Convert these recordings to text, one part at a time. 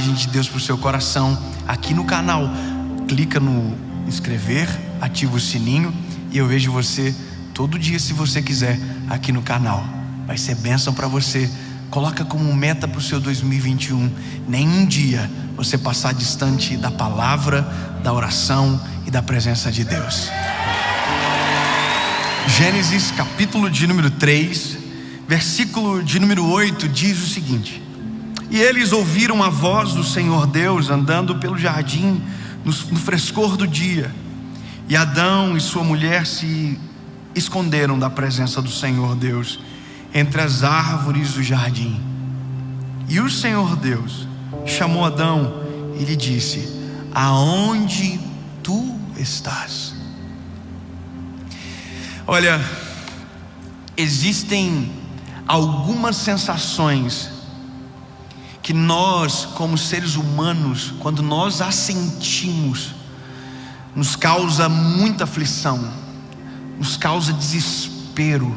De Deus para o seu coração aqui no canal. Clica no inscrever, ativa o sininho e eu vejo você todo dia, se você quiser, aqui no canal. Vai ser bênção para você. Coloca como meta para o seu 2021 nenhum dia você passar distante da palavra, da oração e da presença de Deus. Gênesis capítulo de número 3, versículo de número 8 diz o seguinte: e eles ouviram a voz do Senhor Deus andando pelo jardim no frescor do dia. E Adão e sua mulher se esconderam da presença do Senhor Deus entre as árvores do jardim. E o Senhor Deus chamou Adão e lhe disse: aonde tu estás? Olha, existem algumas sensações que nós, como seres humanos, quando nós as sentimos, nos causa muita aflição, nos causa desespero.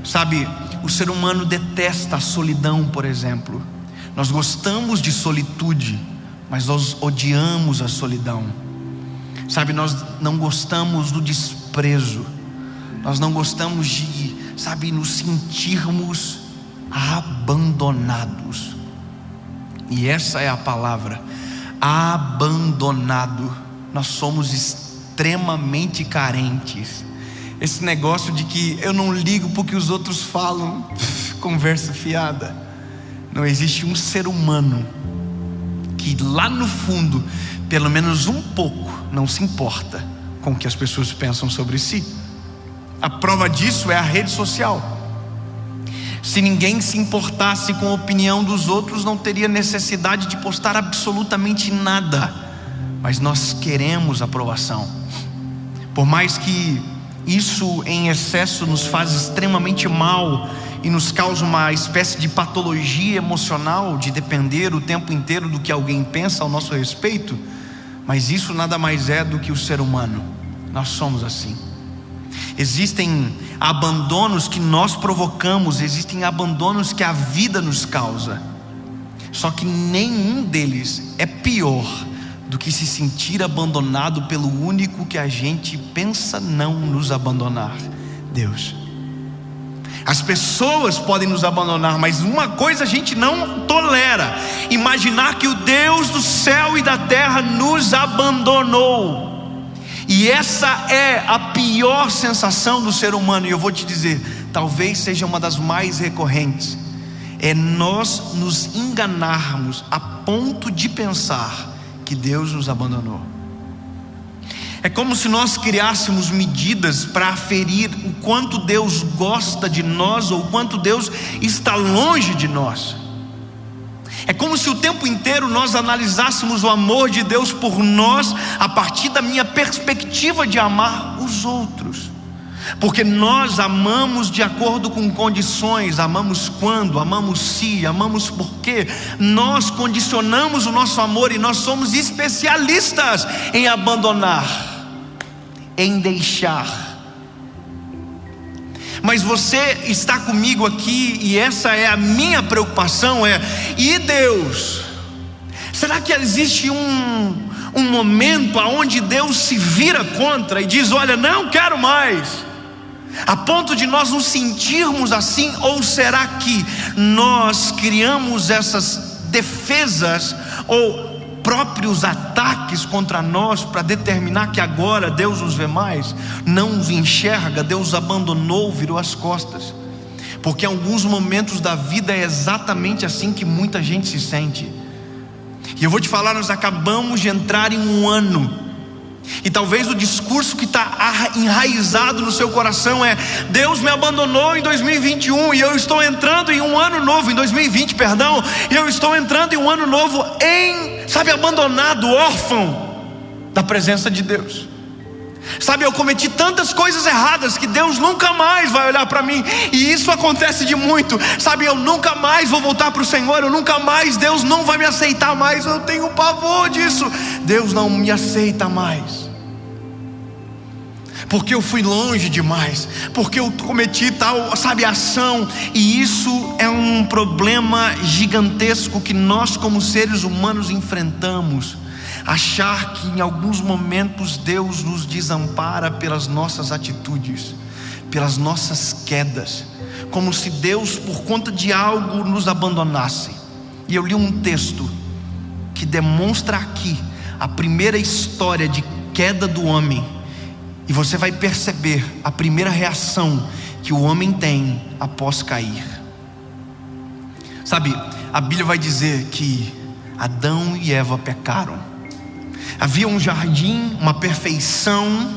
Sabe, o ser humano detesta a solidão, por exemplo. Nós gostamos de solitude, mas nós odiamos a solidão. Sabe, nós não gostamos do desprezo. Nós não gostamos de, sabe, nos sentirmos abandonados. E essa é a palavra, abandonado. Nós somos extremamente carentes. Esse negócio de que eu não ligo porque os outros falam, conversa fiada. Não existe um ser humano que lá no fundo, pelo menos um pouco, não se importa com o que as pessoas pensam sobre si. A prova disso é a rede social. Se ninguém se importasse com a opinião dos outros, não teria necessidade de postar absolutamente nada. Mas nós queremos aprovação. Por mais que isso em excesso nos faz extremamente mal e nos causa uma espécie de patologia emocional, de depender o tempo inteiro do que alguém pensa ao nosso respeito, mas isso nada mais é do que o ser humano. Nós somos assim. Existem abandonos que nós provocamos, existem abandonos que a vida nos causa. Só que nenhum deles é pior do que se sentir abandonado pelo único que a gente pensa não nos abandonar: Deus. As pessoas podem nos abandonar, mas uma coisa a gente não tolera: imaginar que o Deus do céu e da terra nos abandonou. E essa é a pior sensação do ser humano. E eu vou te dizer, talvez seja uma das mais recorrentes. É nós nos enganarmos a ponto de pensar que Deus nos abandonou. É como se nós criássemos medidas para aferir o quanto Deus gosta de nós ou o quanto Deus está longe de nós. É como se o tempo inteiro nós analisássemos o amor de Deus por nós a partir da minha perspectiva de amar os outros. Porque nós amamos de acordo com condições, amamos quando, amamos se, amamos porque. Nós condicionamos o nosso amor e nós somos especialistas em abandonar, em deixar. Mas você está comigo aqui e essa é a minha preocupação, e Deus? Será que existe um momento onde Deus se vira contra e diz: olha, não quero mais, a ponto de nós nos sentirmos assim? Ou será que nós criamos essas defesas ou próprios ataques contra nós para determinar que agora Deus nos vê mais, não nos enxerga, Deus abandonou, virou as costas? Porque em alguns momentos da vida é exatamente assim que muita gente se sente. E eu vou te falar, nós acabamos de entrar em um ano, e talvez o discurso que está enraizado no seu coração é: Deus me abandonou em 2021 e eu estou entrando em um ano novo, em 2020, perdão, e eu estou entrando em um ano novo abandonado, órfão da presença de Deus. Sabe, eu cometi tantas coisas erradas que Deus nunca mais vai olhar para mim, e isso acontece de muito. Sabe, eu nunca mais vou voltar para o Senhor, eu nunca mais, Deus não vai me aceitar mais, eu tenho pavor disso. Deus não me aceita mais. porque eu fui longe demais, porque eu cometi tal, sabe, ação. E isso é um problema gigantesco que nós como seres humanos enfrentamos. Achar que em alguns momentos Deus nos desampara pelas nossas atitudes, pelas nossas quedas, como se Deus por conta de algo nos abandonasse. E eu li um texto que demonstra aqui a primeira história de queda do homem, e você vai perceber a primeira reação que o homem tem após cair. Sabe, a Bíblia vai dizer que Adão e Eva pecaram. Havia um jardim, uma perfeição,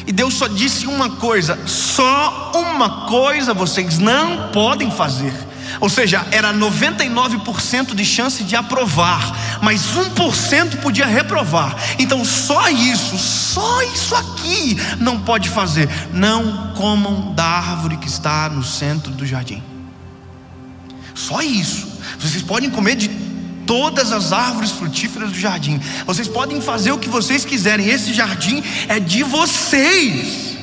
e Deus só disse uma coisa: só uma coisa vocês não podem fazer. Ou seja, era 99% de chance de aprovar, mas 1% podia reprovar. Então só isso aqui não pode fazer. Não comam da árvore que está no centro do jardim. Só isso. Vocês podem comer de todas as árvores frutíferas do jardim, vocês podem fazer o que vocês quiserem, esse jardim é de vocês,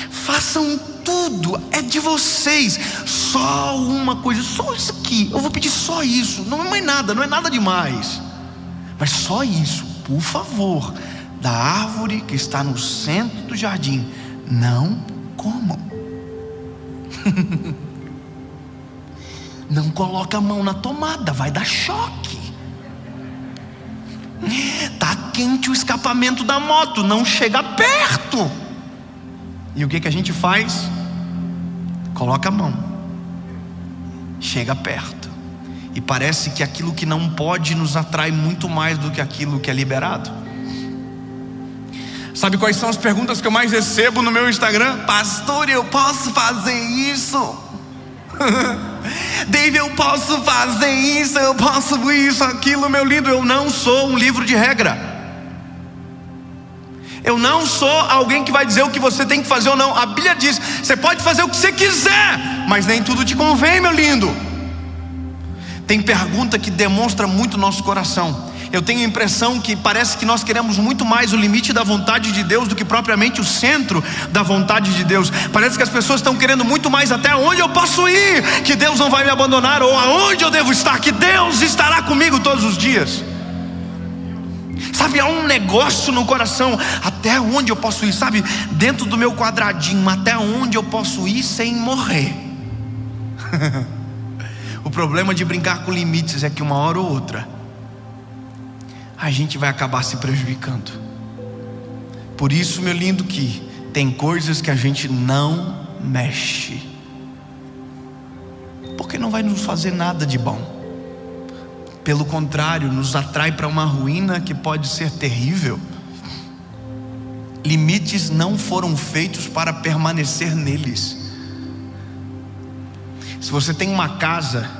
façam tudo, é de vocês. Só uma coisa, só isso aqui, eu vou pedir só isso, não é mais nada, não é nada demais, mas só isso, por favor, da árvore que está no centro do jardim, não comam. Não coloca a mão na tomada, vai dar choque. Tá quente o escapamento da moto, não chega perto. E o que a gente faz? Coloca a mão, chega perto, e parece que aquilo que não pode nos atrai muito mais do que aquilo que é liberado. Sabe quais são as perguntas que eu mais recebo no meu Instagram? Pastor, eu posso fazer isso? David, eu posso fazer isso, eu posso isso, aquilo. Meu lindo, eu não sou um livro de regra. Eu não sou alguém que vai dizer o que você tem que fazer ou não. A Bíblia diz, você pode fazer o que você quiser, mas nem tudo te convém, meu lindo. Tem pergunta que demonstra muito nosso coração. Eu tenho a impressão que parece que nós queremos muito mais o limite da vontade de Deus do que propriamente o centro da vontade de Deus. Parece que as pessoas estão querendo muito mais até onde eu posso ir, que Deus não vai me abandonar, ou aonde eu devo estar, que Deus estará comigo todos os dias. Sabe, há um negócio no coração, até onde eu posso ir, sabe, dentro do meu quadradinho, até onde eu posso ir sem morrer. O problema de brincar com limites é que uma hora ou outra a gente vai acabar se prejudicando. Por isso, meu lindo, que tem coisas que a gente não mexe, porque não vai nos fazer nada de bom. Pelo contrário, nos atrai para uma ruína que pode ser terrível. Limites não foram feitos para permanecer neles. Se você tem uma casa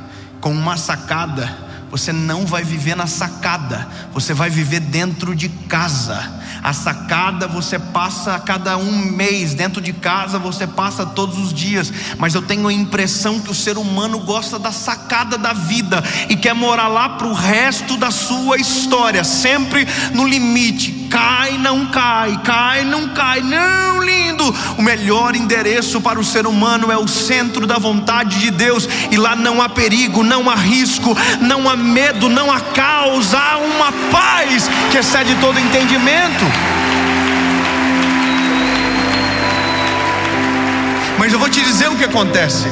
com uma sacada, você não vai viver na sacada, você vai viver dentro de casa. A sacada você passa a cada um mês, dentro de casa você passa todos os dias. Mas eu tenho a impressão que o ser humano gosta da sacada da vida e quer morar lá para o resto da sua história, sempre no limite. Cai, não cai, cai, não cai. Não, lindo, o melhor endereço para o ser humano é o centro da vontade de Deus. E lá não há perigo, não há risco, não há medo, não há caos. Há uma paz que excede todo entendimento. Mas eu vou te dizer o que acontece.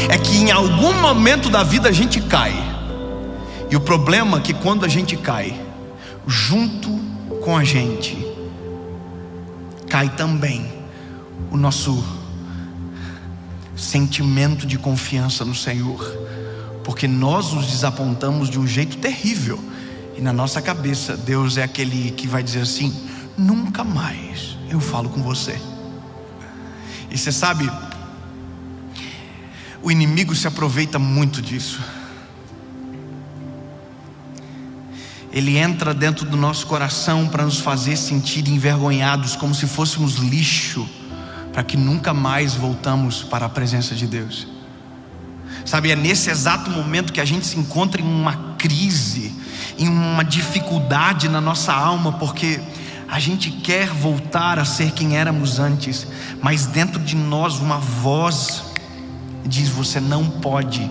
É que em algum momento da vida a gente cai. E o problema é que quando a gente cai, junto com a gente cai também o nosso sentimento de confiança no Senhor, porque nós nos desapontamos de um jeito terrível. E na nossa cabeça Deus é aquele que vai dizer assim: nunca mais eu falo com você. E você sabe, o inimigo se aproveita muito disso. Ele entra dentro do nosso coração para nos fazer sentir envergonhados, como se fôssemos lixo, para que nunca mais voltamos para a presença de Deus. Sabe, é nesse exato momento que a gente se encontra em uma crise, em uma dificuldade na nossa alma, porque A gente quer voltar a ser quem éramos antes, mas dentro de nós uma voz diz: você não pode,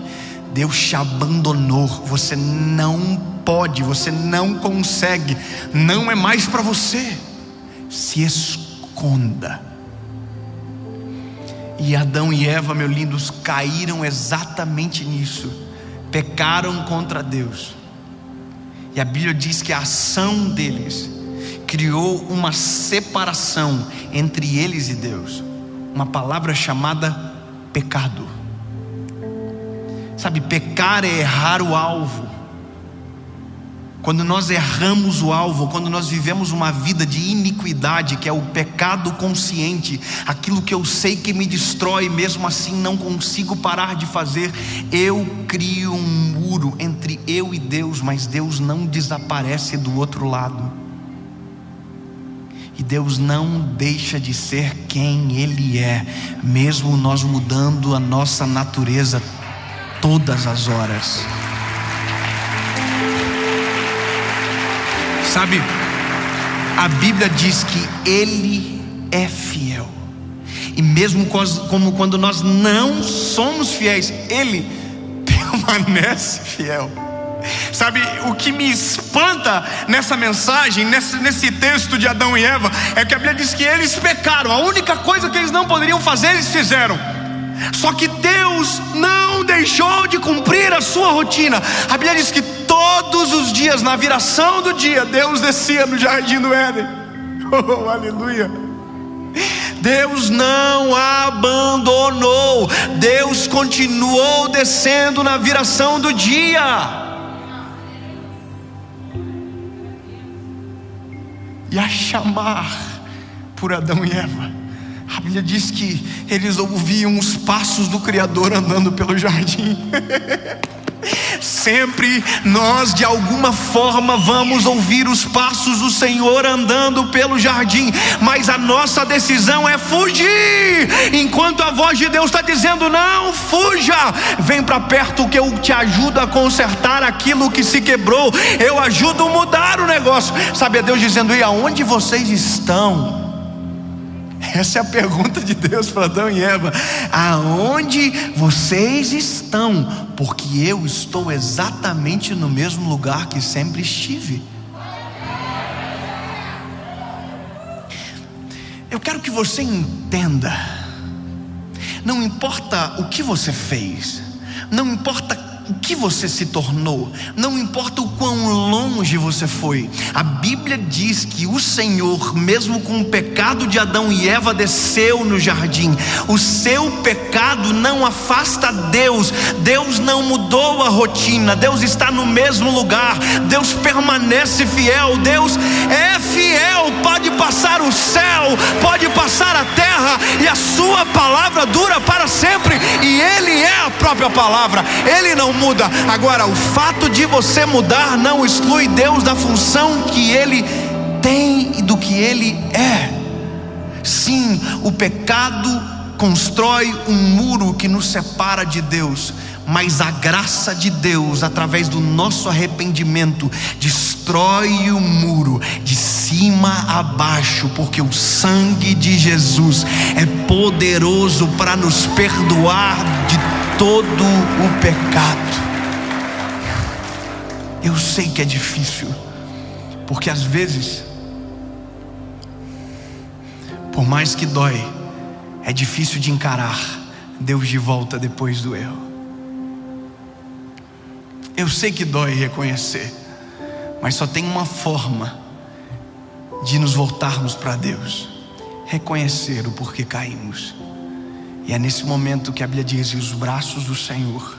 Deus te abandonou, você não pode, você não consegue, não é mais para você. Se esconda. E Adão e Eva, meus lindos, caíram exatamente nisso. Pecaram contra Deus. E a Bíblia diz que a ação deles criou uma separação entre eles e Deus. Uma palavra chamada pecado. Sabe, pecar é errar o alvo. Quando nós erramos o alvo, quando nós vivemos uma vida de iniquidade, que é o pecado consciente, aquilo que eu sei que me destrói, mesmo assim não consigo parar de fazer, eu crio um muro entre eu e Deus, mas Deus não desaparece do outro lado. E Deus não deixa de ser quem Ele é, mesmo nós mudando a nossa natureza todas as horas. Sabe, a Bíblia diz que Ele é fiel. E mesmo como quando nós não somos fiéis, Ele permanece fiel. Sabe, o que me espanta nessa mensagem, nesse texto de Adão e Eva, é que a Bíblia diz que eles pecaram. A única coisa que eles não poderiam fazer, eles fizeram. Só que Deus não deixou de cumprir a sua rotina. A Bíblia diz que todos os dias, na viração do dia, Deus descia no jardim do Éden. Oh, aleluia. Deus não abandonou. Deus continuou descendo na viração do dia. E a chamar por Adão e Eva, a Bíblia diz que eles ouviam os passos do Criador andando pelo jardim. Sempre nós de alguma forma vamos ouvir os passos do Senhor andando pelo jardim, mas a nossa decisão é fugir, enquanto a voz de Deus está dizendo: não fuja, vem para perto que eu te ajudo a consertar aquilo que se quebrou, eu ajudo a mudar o negócio. Sabe, é Deus dizendo: e aonde vocês estão? Essa é a pergunta de Deus para Adão e Eva: aonde vocês estão? Porque eu estou exatamente no mesmo lugar que sempre estive. Eu quero que você entenda, não importa o que você fez, não importa o que você se tornou, não importa o quão longe você foi, a Bíblia diz que o Senhor, mesmo com o pecado de Adão e Eva, desceu no jardim. O seu pecado não afasta Deus. Deus não mudou a rotina. Deus está no mesmo lugar. Deus permanece fiel. Deus é fiel. Pode passar o céu, pode passar a terra, e a sua palavra dura para sempre. E Ele é a própria palavra. Ele não muda. Agora, o fato de você mudar não exclui Deus da função que Ele tem e do que Ele é. Sim, o pecado constrói um muro que nos separa de Deus, mas a graça de Deus, através do nosso arrependimento, destrói o muro de cima a baixo, porque o sangue de Jesus é poderoso para nos perdoar de todo o pecado. Eu sei que é difícil, porque às vezes, por mais que dói, é difícil de encarar Deus de volta depois do erro. Eu sei que dói reconhecer, mas só tem uma forma de nos voltarmos para Deus: reconhecer o porquê caímos. E é nesse momento que a Bíblia diz: e os braços do Senhor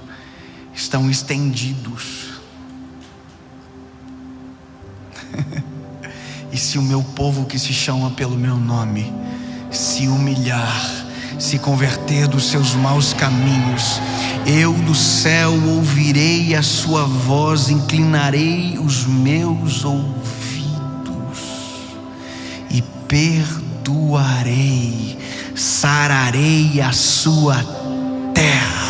estão estendidos. E se o meu povo que se chama pelo meu nome se humilhar, se converter dos seus maus caminhos, eu do céu ouvirei a sua voz, inclinarei os meus ouvidos e perdoarei, sararei a sua terra.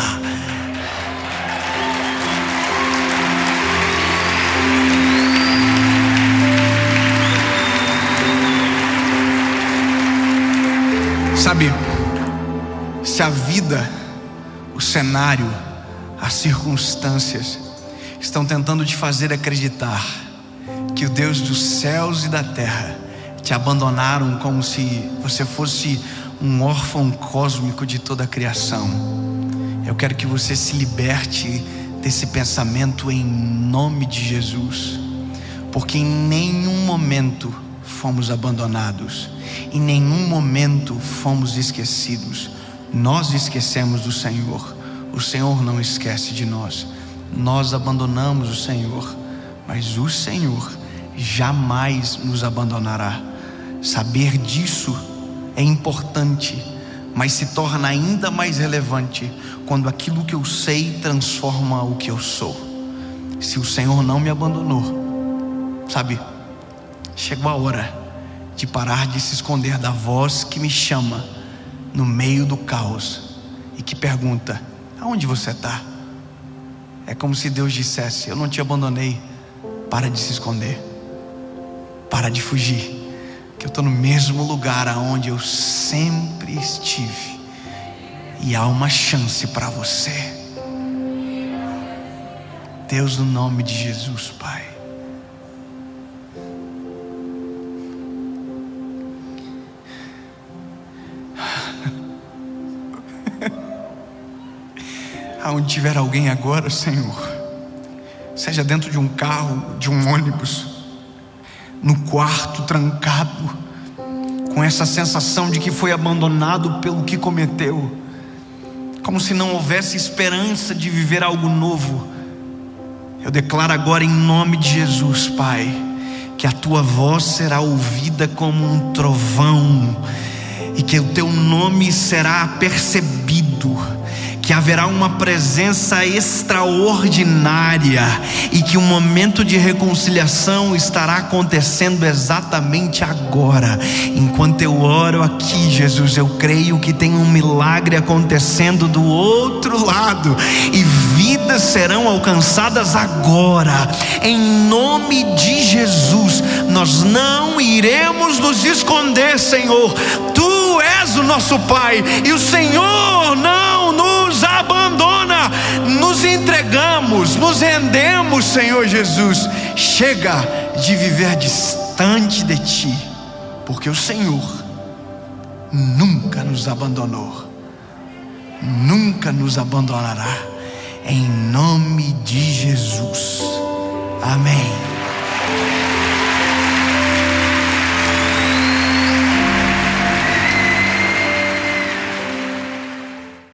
Sabe, se a vida, o cenário, as circunstâncias estão tentando te fazer acreditar que o Deus dos céus e da terra te abandonaram como se você fosse um órfão cósmico de toda a criação, eu quero que você se liberte desse pensamento em nome de Jesus, porque em nenhum momento fomos abandonados, em nenhum momento fomos esquecidos. Nós esquecemos do Senhor, o Senhor não esquece de nós. Nós abandonamos o Senhor, mas o Senhor jamais nos abandonará. Saber disso é importante, mas se torna ainda mais relevante quando aquilo que eu sei transforma o que eu sou. Se o Senhor não me abandonou, sabe, chegou a hora de parar de se esconder da voz que me chama no meio do caos e que pergunta: aonde você está? É como se Deus dissesse: eu não te abandonei. Para de se esconder, para de fugir, que eu estou no mesmo lugar aonde eu sempre estive, e há uma chance para você. Deus, no nome de Jesus, Pai, aonde tiver alguém agora, Senhor, seja dentro de um carro, de um ônibus, no quarto trancado, com essa sensação de que foi abandonado pelo que cometeu, como se não houvesse esperança de viver algo novo, eu declaro agora em nome de Jesus, Pai, que a Tua voz será ouvida como um trovão, e que o Teu nome será percebido, que haverá uma presença extraordinária, e que um momento de reconciliação estará acontecendo exatamente agora. Enquanto eu oro aqui, Jesus, eu creio que tem um milagre acontecendo do outro lado, e vidas serão alcançadas agora, em nome de Jesus. Nós não iremos nos esconder, Senhor. Tu és o nosso Pai, e o Senhor não nos abandona. Nos entregamos, nos rendemos, Senhor Jesus. Chega de viver distante de Ti, porque o Senhor nunca nos abandonou, nunca nos abandonará, em nome de Jesus. Amém.